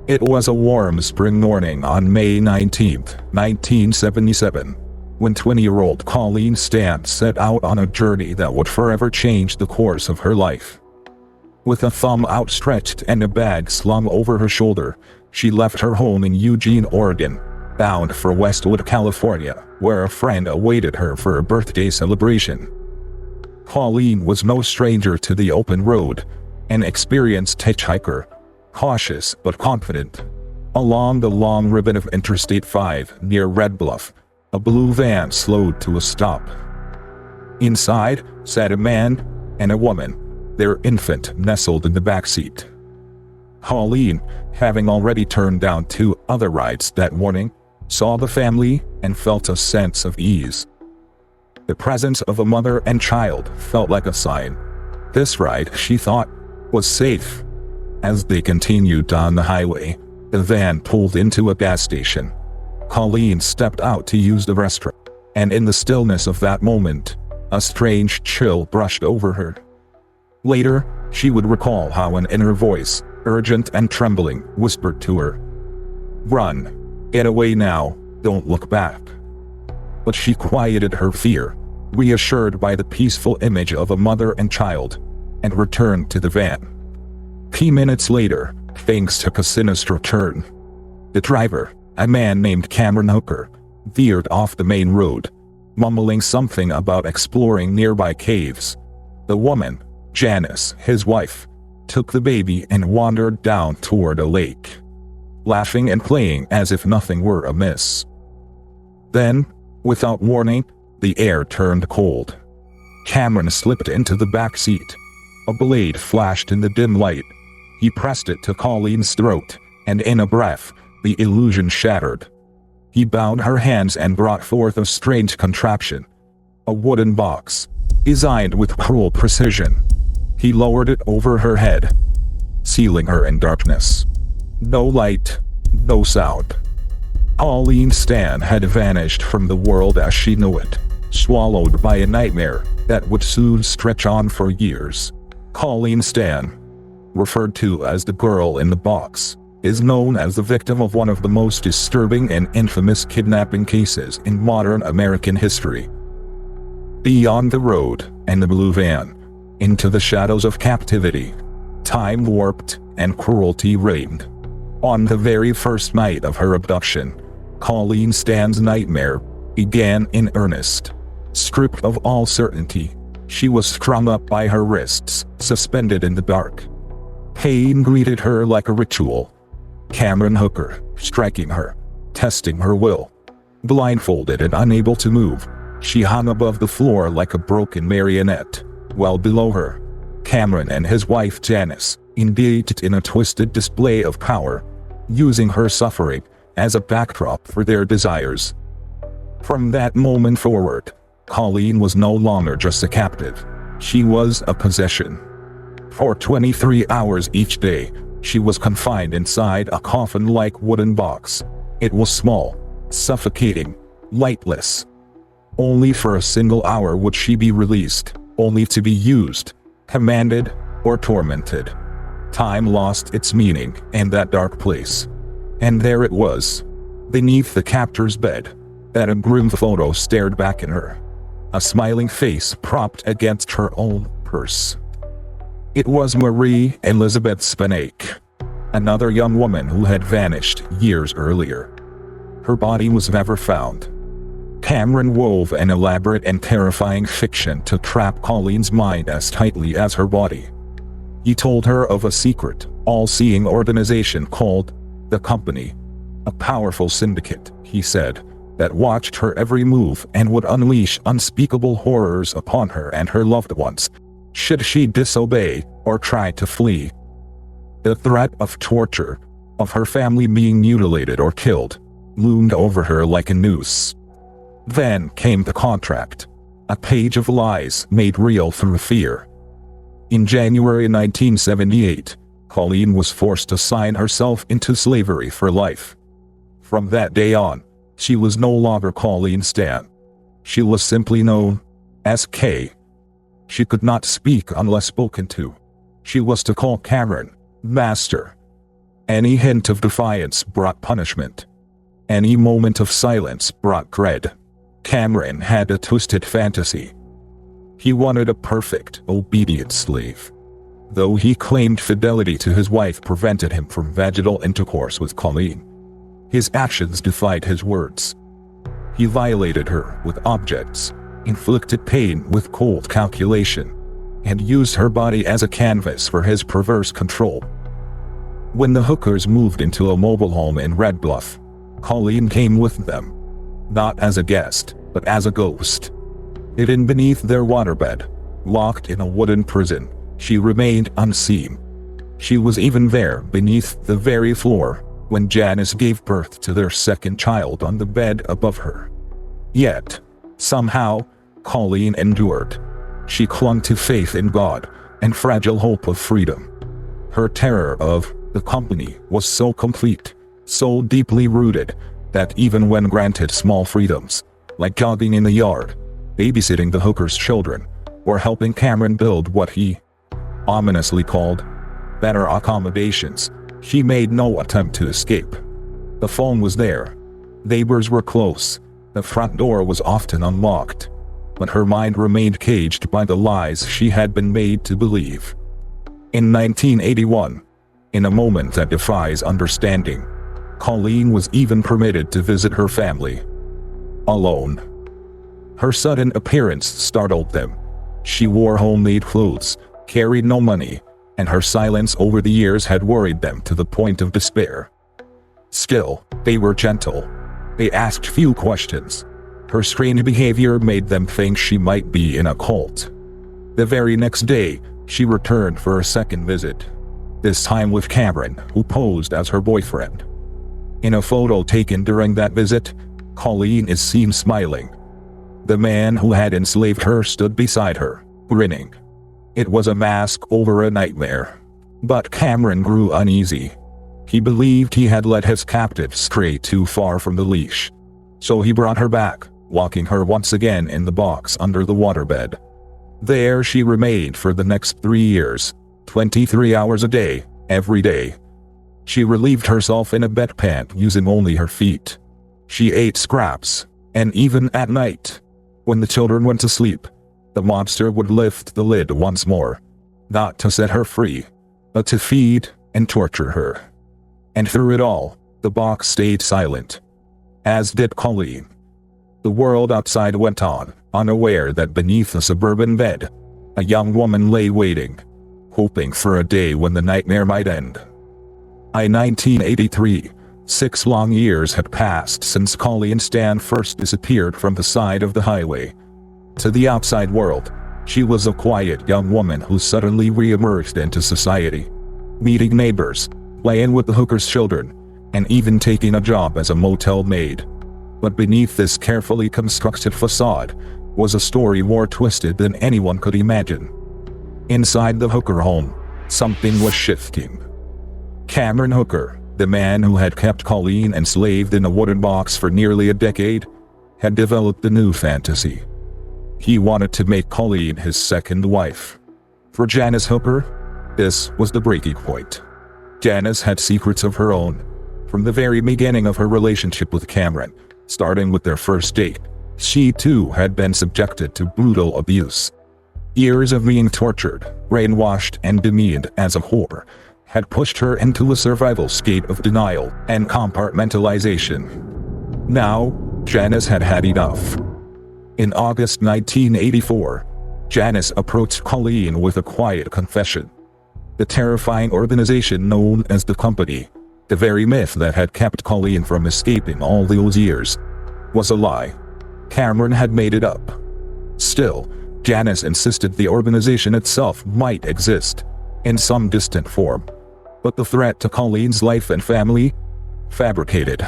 It was a warm spring morning on May 19, 1977, when 20-year-old Colleen Stan set out on a journey that would forever change the course of her life. With a thumb outstretched and a bag slung over her shoulder, she left her home in Eugene, Oregon, bound for Westwood, California, where a friend awaited her for a birthday celebration. Colleen was no stranger to the open road, an experienced hitchhiker, cautious but confident. Along the long ribbon of Interstate 5 near Red Bluff, a blue van slowed to a stop. Inside sat a man and a woman, their infant nestled in the back seat. Colleen, having already turned down 2 other rides that morning, saw the family and felt a sense of ease. The presence of a mother and child felt like a sign. This ride, she thought, was safe. As they continued down the highway, the van pulled into a gas station. Colleen stepped out to use the restroom, and in the stillness of that moment, a strange chill brushed over her. Later, she would recall how an inner voice, urgent and trembling, whispered to her, "Run. Get away now, don't look back." But she quieted her fear, reassured by the peaceful image of a mother and child, and returned to the van. 10 minutes later, things took a sinister turn. The driver, a man named Cameron Hooker, veered off the main road, mumbling something about exploring nearby caves. The woman, Janice, his wife, took the baby and wandered down toward a lake, laughing and playing as if nothing were amiss. Then, without warning, the air turned cold. Cameron slipped into the back seat. A blade flashed in the dim light. He pressed it to Colleen's throat, and in a breath, the illusion shattered. He bound her hands and brought forth a strange contraption, a wooden box, designed with cruel precision. He lowered it over her head, sealing her in darkness. No light, no sound. Colleen Stan had vanished from the world as she knew it, swallowed by a nightmare that would soon stretch on for years. Colleen Stan, referred to as the girl in the box, is known as the victim of one of the most disturbing and infamous kidnapping cases in modern American history. Beyond the road and the blue van, into the shadows of captivity, time warped and cruelty reigned. On the very first night of her abduction, Colleen Stan's nightmare began in earnest. Stripped of all certainty, she was strung up by her wrists, suspended in the dark. Pain greeted her like a ritual. Cameron Hooker, striking her, testing her will. Blindfolded and unable to move, she hung above the floor like a broken marionette, while below her, Cameron and his wife Janice engaged in a twisted display of power, using her suffering as a backdrop for their desires. From that moment forward, Colleen was no longer just a captive. She was a possession. For 23 hours each day, she was confined inside a coffin-like wooden box. It was small, suffocating, lightless. Only for a single hour would she be released, only to be used, commanded, or tormented. Time lost its meaning in that dark place. And there it was, beneath the captor's bed, that a grim photo stared back at her. A smiling face propped against her own purse. It was Marie Elizabeth Spanake, another young woman who had vanished years earlier. Her body was never found. Cameron wove an elaborate and terrifying fiction to trap Colleen's mind as tightly as her body. He told her of a secret, all-seeing organization called the Company, a powerful syndicate, he said, that watched her every move and would unleash unspeakable horrors upon her and her loved ones, should she disobey or try to flee. The threat of torture, of her family being mutilated or killed, loomed over her like a noose. Then came the contract, a page of lies made real through fear. In January 1978, Colleen was forced to sign herself into slavery for life. From that day on, she was no longer Colleen Stan. She was simply known as K. She could not speak unless spoken to. She was to call Cameron master. Any hint of defiance brought punishment. Any moment of silence brought dread. Cameron had a twisted fantasy. He wanted a perfect, obedient slave. Though he claimed fidelity to his wife prevented him from vaginal intercourse with Colleen, his actions defied his words. He violated her with objects, inflicted pain with cold calculation, and used her body as a canvas for his perverse control. When the hookers moved into a mobile home in Red Bluff, Colleen came with them, not as a guest, but as a ghost. Hidden beneath their waterbed, locked in a wooden prison, she remained unseen. She was even there beneath the very floor when Janice gave birth to their second child on the bed above her. Yet, somehow, Colleen endured. She clung to faith in God and fragile hope of freedom. Her terror of the company was so complete, so deeply rooted, that even when granted small freedoms, like jogging in the yard, babysitting the hooker's children, or helping Cameron build what he ominously called better accommodations, she made no attempt to escape. The phone was there. Neighbors were close. The front door was often unlocked. But her mind remained caged by the lies she had been made to believe. In 1981, in a moment that defies understanding, Colleen was even permitted to visit her family. Alone. Her sudden appearance startled them. She wore homemade clothes, carried no money, and her silence over the years had worried them to the point of despair. Still, they were gentle. They asked few questions. Her strange behavior made them think she might be in a cult. The very next day, she returned for a second visit. This time with Cameron, who posed as her boyfriend. In a photo taken during that visit, Colleen is seen smiling. The man who had enslaved her stood beside her, grinning. It was a mask over a nightmare. But Cameron grew uneasy. He believed he had let his captive stray too far from the leash. So he brought her back, locking her once again in the box under the waterbed. There she remained for the next 3 years, 23 hours a day, every day. She relieved herself in a bedpan using only her feet. She ate scraps, and even at night, when the children went to sleep, the monster would lift the lid once more, not to set her free, but to feed and torture her. And through it all, the box stayed silent, as did Colleen. The world outside went on, unaware that beneath a suburban bed, a young woman lay waiting, hoping for a day when the nightmare might end. In 1983, 6 long years had passed since Colleen Stan first disappeared from the side of the highway. To the outside world, she was a quiet young woman who suddenly re-emerged into society, meeting neighbors, playing with the hooker's children, and even taking a job as a motel maid. But beneath this carefully constructed facade was a story more twisted than anyone could imagine. Inside the Hooker home, something was shifting. Cameron Hooker, the man who had kept Colleen enslaved in a wooden box for nearly a decade, had developed a new fantasy. He wanted to make Colleen his second wife. For Janice Hooker, this was the breaking point. Janice had secrets of her own. From the very beginning of her relationship with Cameron, starting with their first date, she too had been subjected to brutal abuse. Years of being tortured, brainwashed, and demeaned as a whore had pushed her into a survival state of denial and compartmentalization. Now, Janice had had enough. In August 1984, Janice approached Colleen with a quiet confession. The terrifying organization known as the Company, the very myth that had kept Colleen from escaping all those years, was a lie. Cameron had made it up. Still, Janice insisted the organization itself might exist, in some distant form. But the threat to Colleen's life and family? Fabricated.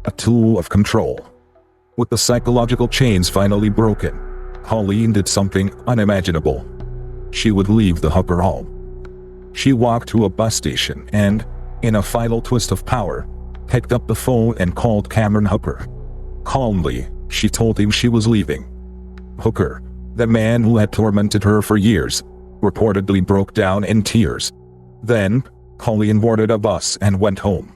A tool of control. With the psychological chains finally broken, Colleen did something unimaginable. She would leave the Hooker home. She walked to a bus station and, in a final twist of power, picked up the phone and called Cameron Hooker. Calmly, she told him she was leaving. Hooker, the man who had tormented her for years, reportedly broke down in tears. Then, Colleen boarded a bus and went home.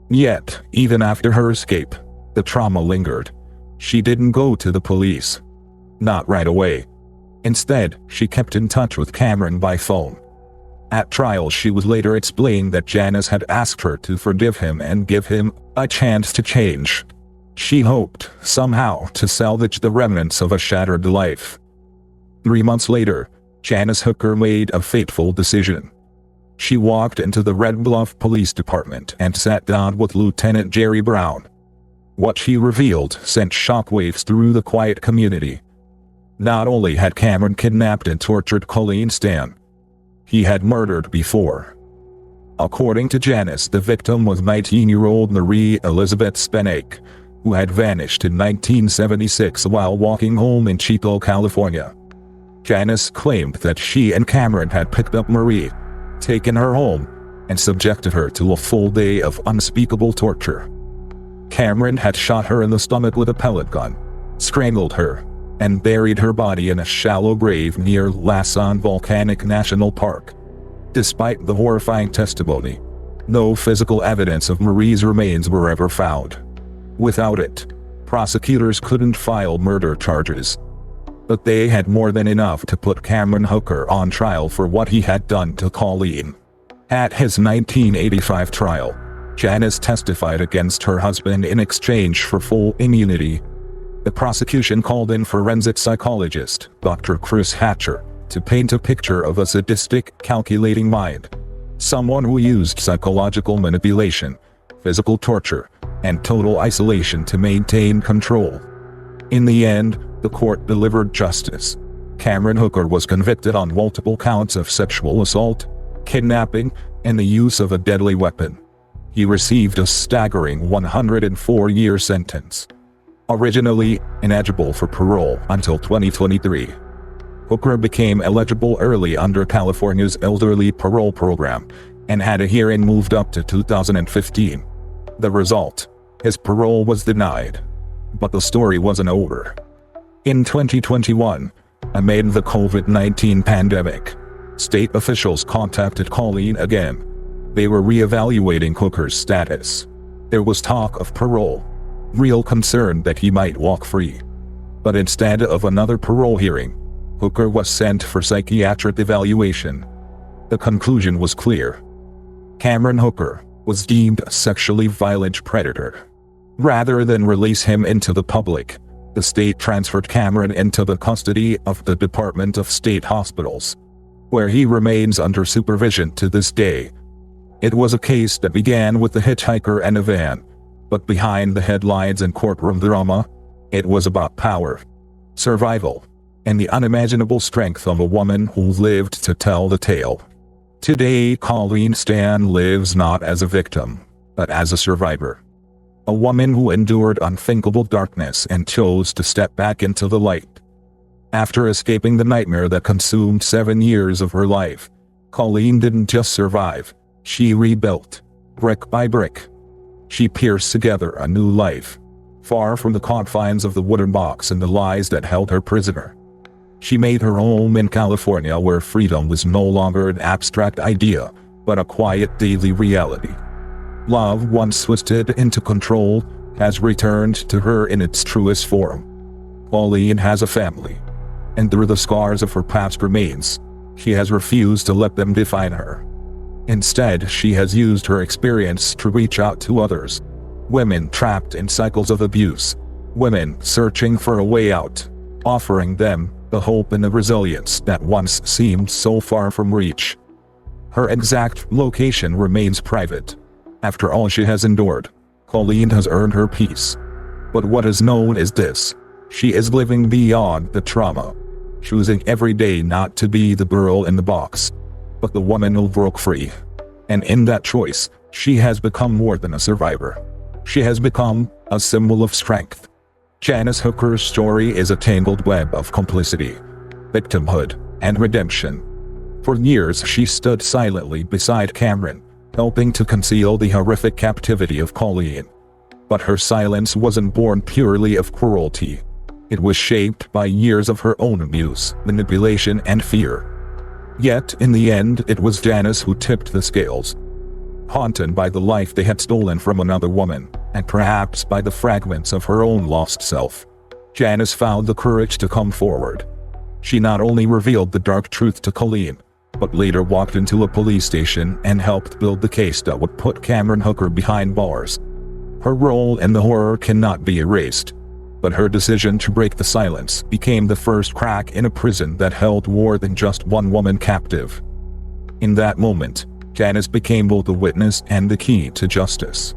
Yet, even after her escape, the trauma lingered. She didn't go to the police. Not right away. Instead, she kept in touch with Cameron by phone. At trial, she was later explained that Janice had asked her to forgive him and give him a chance to change. She hoped, somehow, to salvage the remnants of a shattered life. 3 months later, Janice Hooker made a fateful decision. She walked into the Red Bluff Police Department and sat down with Lieutenant Jerry Brown. What she revealed sent shockwaves through the quiet community. Not only had Cameron kidnapped and tortured Colleen Stan, he had murdered before. According to Janice, the victim was 19-year-old Marie Elizabeth Spenak, who had vanished in 1976 while walking home in Chico, California. Janice claimed that she and Cameron had picked up Marie, taken her home, and subjected her to a full day of unspeakable torture. Cameron had shot her in the stomach with a pellet gun, strangled her, and buried her body in a shallow grave near Lassen Volcanic National Park. Despite the horrifying testimony, no physical evidence of Marie's remains were ever found. Without it, prosecutors couldn't file murder charges. But they had more than enough to put Cameron Hooker on trial for what he had done to Colleen. At his 1985 trial, Janice testified against her husband in exchange for full immunity. The prosecution called in forensic psychologist Dr. Chris Hatcher to paint a picture of a sadistic, calculating mind. Someone who used psychological manipulation, physical torture, and total isolation to maintain control. In the end, the court delivered justice. Cameron Hooker was convicted on multiple counts of sexual assault, kidnapping, and the use of a deadly weapon. He received a staggering 104-year sentence. Originally ineligible for parole until 2023, Hooker became eligible early under California's elderly parole program and had a hearing moved up to 2015. The result: his parole was denied. But the story wasn't over. In 2021, amid the COVID-19 pandemic, state officials contacted Colleen again. They were reevaluating Hooker's status. There was talk of parole, real concern that he might walk free. But instead of another parole hearing, Hooker was sent for psychiatric evaluation. The conclusion was clear. Cameron Hooker was deemed a sexually violent predator. Rather than release him into the public, the state transferred Cameron into the custody of the Department of State Hospitals, where he remains under supervision to this day. It was a case that began with a hitchhiker and a van, but behind the headlines and courtroom drama, it was about power, survival, and the unimaginable strength of a woman who lived to tell the tale. Today, Colleen Stan lives not as a victim, but as a survivor. A woman who endured unthinkable darkness and chose to step back into the light. After escaping the nightmare that consumed 7 years of her life, Colleen didn't just survive, she rebuilt, brick by brick. She pierced together a new life, far from the confines of the wooden box and the lies that held her prisoner. She made her home in California, where freedom was no longer an abstract idea, but a quiet daily reality. Love, once twisted into control, has returned to her in its truest form. Colleen has a family, and through the scars of her past remains, she has refused to let them define her. Instead, she has used her experience to reach out to others. Women trapped in cycles of abuse. Women searching for a way out, offering them the hope and the resilience that once seemed so far from reach. Her exact location remains private. After all she has endured, Colleen has earned her peace. But what is known is this: she is living beyond the trauma, choosing every day not to be the girl in the box, but the woman who broke free. And in that choice, she has become more than a survivor. She has become a symbol of strength. Janice Hooker's story is a tangled web of complicity, victimhood, and redemption. For years she stood silently beside Cameron, helping to conceal the horrific captivity of Colleen. But her silence wasn't born purely of cruelty. It was shaped by years of her own abuse, manipulation, and fear. Yet, in the end, it was Janice who tipped the scales. haunted by the life they had stolen from another woman, and perhaps by the fragments of her own lost self. Janice found the courage to come forward. She not only revealed the dark truth to Colleen, but later walked into a police station and helped build the case that would put Cameron Hooker behind bars. Her role in the horror cannot be erased, but her decision to break the silence became the first crack in a prison that held more than just one woman captive. In that moment, Janice became both a witness and the key to justice.